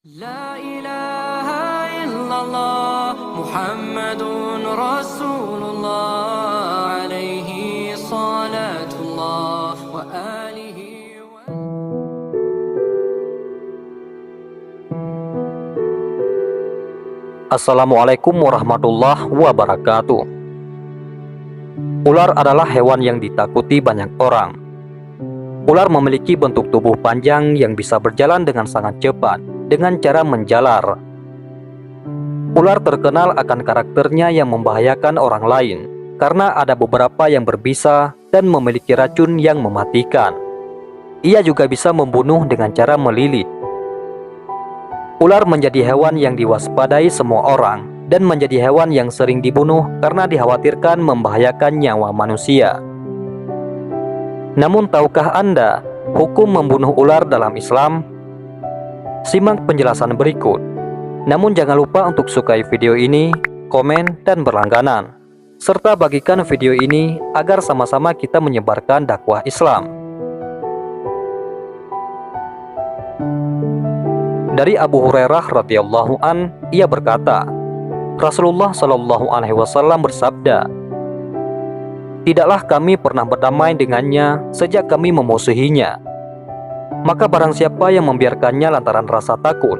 لا إله إلا الله محمد رسول الله عليه صلاة الله وآله Assalamualaikum warahmatullahi wabarakatuh. Ular adalah hewan yang ditakuti banyak orang. Ular memiliki bentuk tubuh panjang yang bisa berjalan dengan sangat cepat dengan cara menjalar. Ular terkenal akan karakternya yang membahayakan orang lain karena ada beberapa yang berbisa dan memiliki racun yang mematikan. Ia juga bisa membunuh dengan cara melilit. Ular menjadi hewan yang diwaspadai semua orang dan menjadi hewan yang sering dibunuh karena dikhawatirkan membahayakan nyawa manusia. Namun tahukah Anda hukum membunuh ular dalam Islam? Simak penjelasan berikut. Namun jangan lupa untuk sukai video ini, komen, dan berlangganan. Serta bagikan video ini agar sama-sama kita menyebarkan dakwah Islam. Dari Abu Hurairah radhiyallahu an, ia berkata, Rasulullah shallallahu alaihi wasallam bersabda, "Tidaklah kami pernah berdamai dengannya sejak kami memusuhinya. Maka barang siapa yang membiarkannya lantaran rasa takut,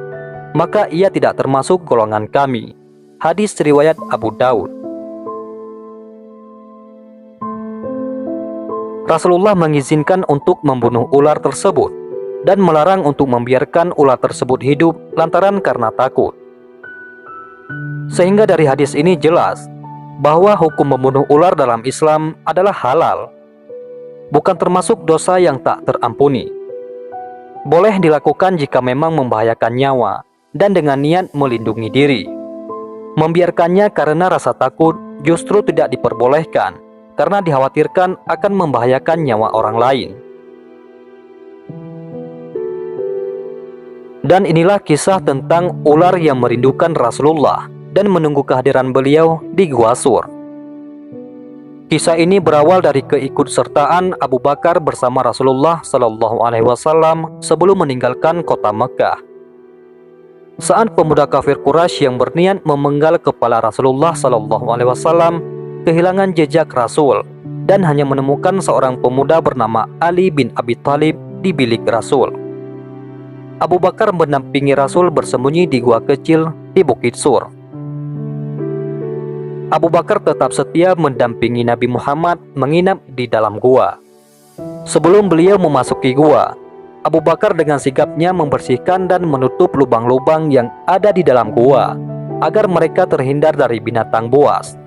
maka ia tidak termasuk golongan kami." Hadis riwayat Abu Daud. Rasulullah mengizinkan untuk membunuh ular tersebut dan melarang untuk membiarkan ular tersebut hidup lantaran karena takut. Sehingga dari hadis ini jelas bahwa hukum membunuh ular dalam Islam adalah halal, bukan termasuk dosa yang tak terampuni. Boleh dilakukan jika memang membahayakan nyawa dan dengan niat melindungi diri. Membiarkannya karena rasa takut justru tidak diperbolehkan karena dikhawatirkan akan membahayakan nyawa orang lain. Dan inilah kisah tentang ular yang merindukan Rasulullah dan menunggu kehadiran beliau di Gua Sur. Kisah ini berawal dari keikutsertaan Abu Bakar bersama Rasulullah Shallallahu Alaihi Wasallam sebelum meninggalkan kota Mekah. Saat pemuda kafir Quraisy yang berniat memenggal kepala Rasulullah Shallallahu Alaihi Wasallam kehilangan jejak Rasul dan hanya menemukan seorang pemuda bernama Ali bin Abi Thalib di bilik Rasul. Abu Bakar mendampingi Rasul bersembunyi di gua kecil di Bukit Sur. Abu Bakar tetap setia mendampingi Nabi Muhammad menginap di dalam gua. Sebelum beliau memasuki gua, Abu Bakar dengan sigapnya membersihkan dan menutup lubang-lubang yang ada di dalam gua agar mereka terhindar dari binatang buas.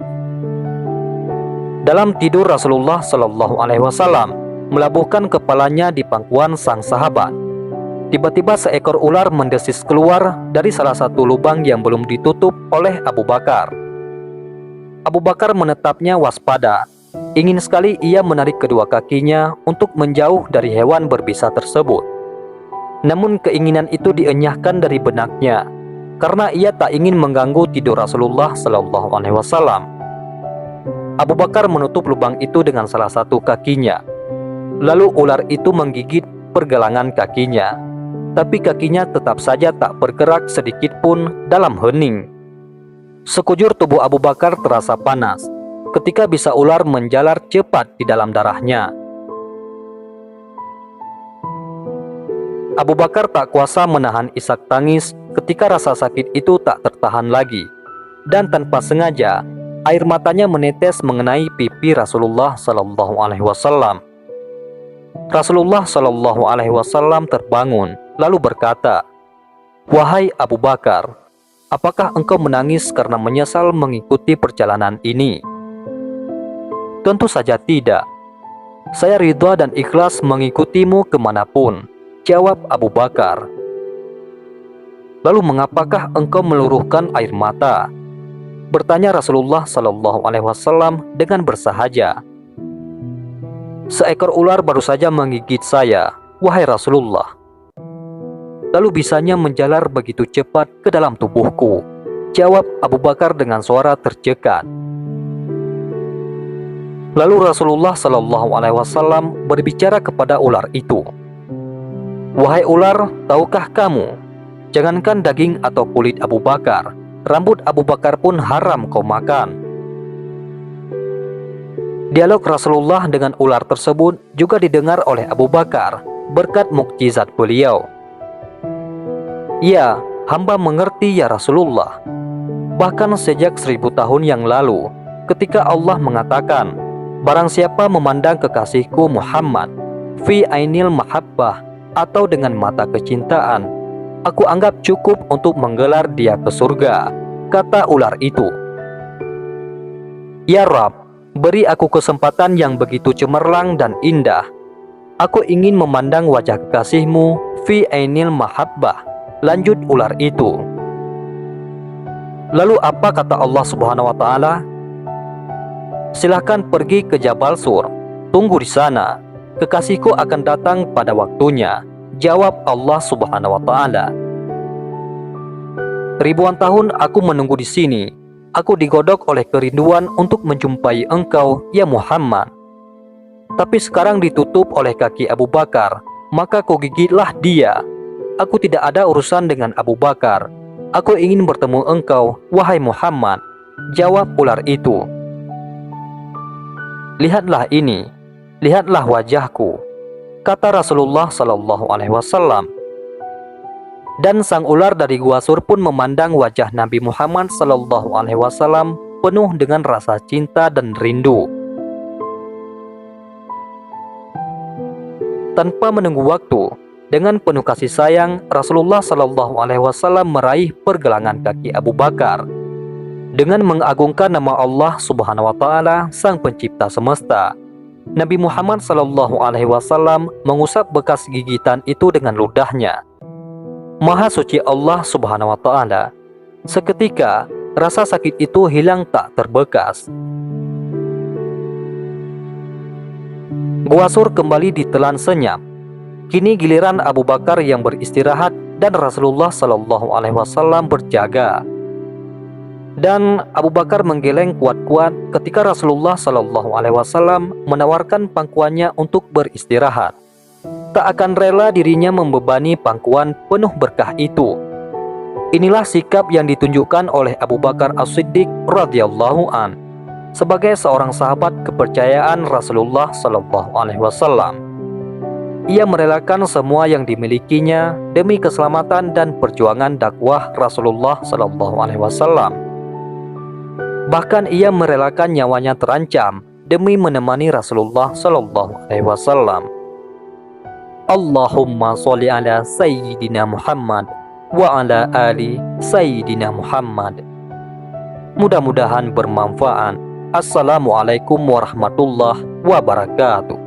Dalam tidur Rasulullah Shallallahu Alaihi Wasallam melabuhkan kepalanya di pangkuan sang sahabat. Tiba-tiba seekor ular mendesis keluar dari salah satu lubang yang belum ditutup oleh Abu Bakar. Abu Bakar menetapnya waspada. Ingin sekali ia menarik kedua kakinya untuk menjauh dari hewan berbisa tersebut. Namun keinginan itu dienyahkan dari benaknya karena ia tak ingin mengganggu tidur Rasulullah Shallallahu Alaihi Wasallam. Abu Bakar menutup lubang itu dengan salah satu kakinya. Lalu ular itu menggigit pergelangan kakinya. Tapi kakinya tetap saja tak bergerak sedikit pun dalam hening. Sekujur tubuh Abu Bakar terasa panas ketika bisa ular menjalar cepat di dalam darahnya. Abu Bakar tak kuasa menahan isak tangis ketika rasa sakit itu tak tertahan lagi, dan tanpa sengaja air matanya menetes mengenai pipi Rasulullah Shallallahu Alaihi Wasallam. Rasulullah Shallallahu Alaihi Wasallam terbangun lalu berkata, "Wahai Abu Bakar, apakah engkau menangis karena menyesal mengikuti perjalanan ini?" "Tentu saja tidak. Saya ridha dan ikhlas mengikutimu kemanapun," jawab Abu Bakar. "Lalu mengapakah engkau meluruhkan air mata?" bertanya Rasulullah Shallallahu Alaihi Wasallam dengan bersahaja. "Seekor ular baru saja menggigit saya, wahai Rasulullah. Lalu bisanya menjalar begitu cepat ke dalam tubuhku," jawab Abu Bakar dengan suara tercekat. Lalu Rasulullah Shallallahu Alaihi Wasallam berbicara kepada ular itu, "Wahai ular, tahukah kamu Jangankan daging atau kulit Abu Bakar, rambut Abu Bakar pun haram kau makan. Dialog Rasulullah dengan ular tersebut juga didengar oleh Abu Bakar berkat mukjizat beliau. Ya, hamba mengerti ya Rasulullah. Bahkan sejak 1000 tahun yang lalu, ketika Allah mengatakan, barang siapa memandang kekasihku Muhammad fi ainil mahabbah, atau dengan mata kecintaan, aku anggap cukup untuk menggelar dia ke surga, kata ular itu. Ya Rabb, beri aku kesempatan yang begitu cemerlang dan indah. Aku ingin memandang wajah kekasihmu fi ainil mahabbah, lanjut ular itu. Lalu apa kata Allah Subhanahu wa taala? Silahkan pergi ke Jabal Sur, tunggu di sana. Kekasihku akan datang pada waktunya, jawab Allah Subhanahu wa taala. Ribuan tahun aku menunggu di sini. Aku digodok oleh kerinduan untuk menjumpai engkau, ya Muhammad. Tapi sekarang ditutup oleh kaki Abu Bakar, maka kau gigitlah dia. Aku tidak ada urusan dengan Abu Bakar. Aku ingin bertemu engkau, wahai Muhammad, jawab ular itu. Lihatlah ini, lihatlah wajahku, kata Rasulullah Sallallahu Alaihi Wasallam. Dan sang ular dari Gua Sur pun memandang wajah Nabi Muhammad Sallallahu Alaihi Wasallam penuh dengan rasa cinta dan rindu. Tanpa menunggu waktu, dengan penuh kasih sayang, Rasulullah Sallallahu Alaihi Wasallam meraih pergelangan kaki Abu Bakar. Dengan mengagungkan nama Allah Subhanahu wa taala, Sang Pencipta semesta, Nabi Muhammad Sallallahu Alaihi Wasallam mengusap bekas gigitan itu dengan ludahnya. Maha suci Allah Subhanahu wa taala. Seketika rasa sakit itu hilang tak terbekas. Gua Sur kembali ditelan senyap. Kini giliran Abu Bakar yang beristirahat dan Rasulullah Sallallahu Alaihi Wasallam berjaga. Dan Abu Bakar menggeleng kuat-kuat ketika Rasulullah Sallallahu Alaihi Wasallam menawarkan pangkuannya untuk beristirahat. Tak akan rela dirinya membebani pangkuan penuh berkah itu. Inilah sikap yang ditunjukkan oleh Abu Bakar As-Siddiq radhiyallahu an sebagai seorang sahabat kepercayaan Rasulullah Sallallahu Alaihi Wasallam. Ia merelakan semua yang dimilikinya demi keselamatan dan perjuangan dakwah Rasulullah Sallallahu Alaihi Wasallam. Bahkan ia merelakan nyawanya terancam demi menemani Rasulullah Sallallahu Alaihi Wasallam. Allahumma sholli ala Sayyidina Muhammad wa ala ali Sayyidina Muhammad. Mudah-mudahan bermanfaat. Assalamualaikum warahmatullahi wabarakatuh.